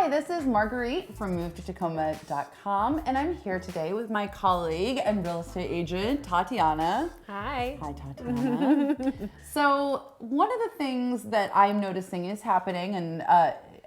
Hi, this is Marguerite from MoveToTacoma.com, and I'm here today with my colleague and real estate agent, Totiana. Hi. Hi, Totiana. So one of the things that I'm noticing is happening, and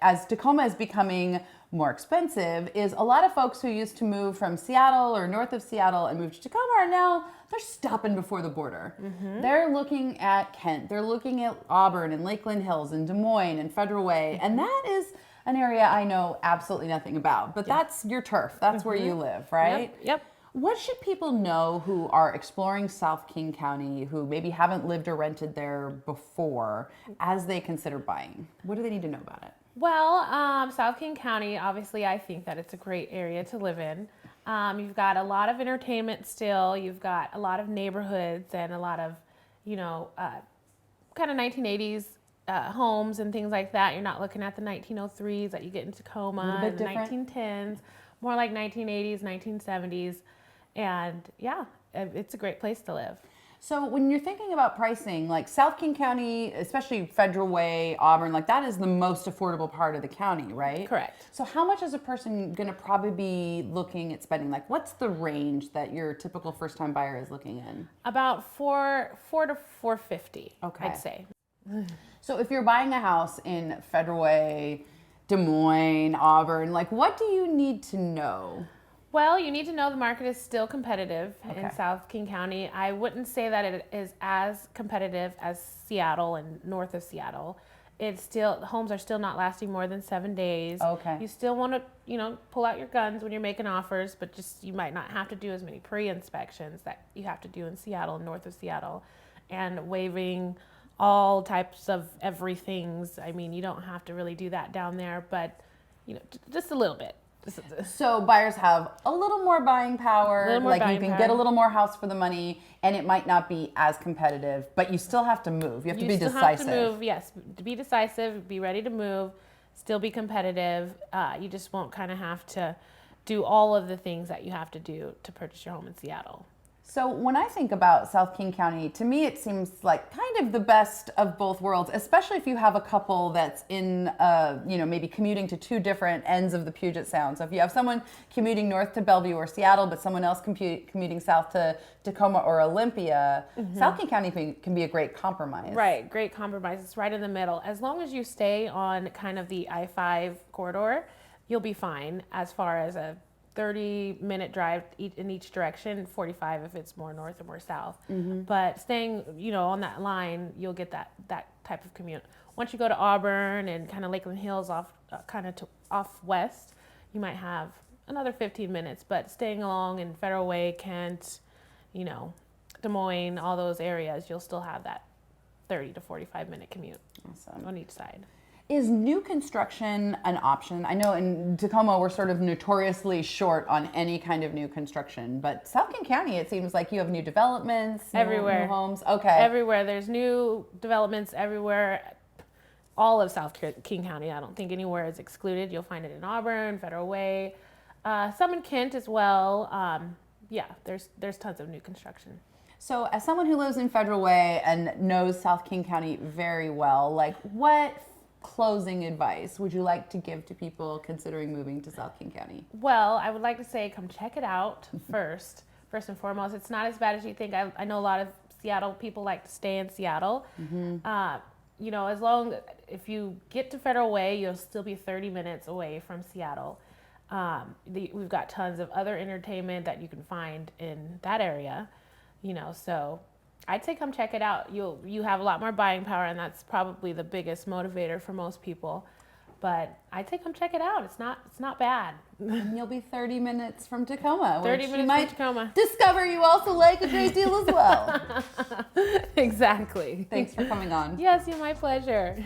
as Tacoma is becoming more expensive, is a lot of folks who used to move from Seattle or north of Seattle and move to Tacoma are now, they're stopping before the border. They're looking at Kent, they're looking at Auburn and Lakeland Hills and Des Moines and Federal Way, and that is an area I know absolutely nothing about, but that's your turf, that's where you live, right? Yep. What should people know who are exploring South King County, who maybe haven't lived or rented there before, as they consider buying? What do they need to know about it? Well, South King County, obviously, I think that it's a great area to live in. You've got a lot of entertainment still. You've got a lot of neighborhoods and a lot of, kind of 1980s homes and things like that. You're not looking at the 1903s that you get in Tacoma, and the 1910s, more like 1980s, 1970s. And yeah, it's a great place to live. So when you're thinking about pricing, like South King County, especially Federal Way, Auburn, like that is the most affordable part of the county, right? Correct. So how much is a person going to probably be looking at spending? Like what's the range that your typical first-time buyer is looking in? About four to $450, Okay. I'd say. So if you're buying a house in Federal Way, Des Moines, Auburn, like what do you need to know? Well, you need to know the market is still competitive Okay. in South King County. I wouldn't say that it is as competitive as Seattle and north of Seattle. It's still, homes are still not lasting more than 7 days. Okay. You still want to, pull out your guns when you're making offers, but just you might not have to do as many pre-inspections that you have to do in Seattle and north of Seattle, and waiving all types of everythings. I mean, you don't have to really do that down there, but just a little bit. So buyers have a little more buying power, you can get a little more house for the money, and it might not be as competitive, but you still have to move. You have to be decisive. You still have to move, yes. To be decisive, be ready to move, still be competitive. You just won't kind of have to do all of the things that you have to do to purchase your home in Seattle. So when I think about South King County, to me it seems like kind of the best of both worlds, especially if you have a couple that's in, maybe commuting to two different ends of the Puget Sound. So if you have someone commuting north to Bellevue or Seattle, but someone else commuting south to Tacoma or Olympia, South King County can be a great compromise. Right, great compromise. It's right in the middle. As long as you stay on kind of the I-5 corridor, you'll be fine as far as a 30-minute drive in each direction, 45 if it's more north or more south. But staying, on that line, you'll get that type of commute. Once you go to Auburn and kind of Lakeland Hills off west, you might have another 15 minutes. But staying along in Federal Way, Kent, Des Moines, all those areas, you'll still have that 30 to 45-minute commute on each side. Is new construction an option? I know in Tacoma we're sort of notoriously short on any kind of new construction, but South King County, it seems like you have new developments, everywhere. New homes. Okay. Everywhere. There's new developments everywhere. All of South King County. I don't think anywhere is excluded. You'll find it in Auburn, Federal Way, some in Kent as well. There's tons of new construction. So as someone who lives in Federal Way and knows South King County very well, like what closing advice would you like to give to people considering moving to South King County? Well, I would like to say come check it out first and foremost. It's not as bad as you think. I know a lot of Seattle people like to stay in Seattle. If you get to Federal Way, you'll still be 30 minutes away from Seattle. We've got tons of other entertainment that you can find in that area, so I'd say come check it out. You have a lot more buying power, and that's probably the biggest motivator for most people. But I'd say come check it out. It's not bad. And you'll be 30 minutes from Tacoma. 30 minutes from Tacoma. Discover you also like a great deal as well. Exactly. Thanks for coming on. Yes, my pleasure.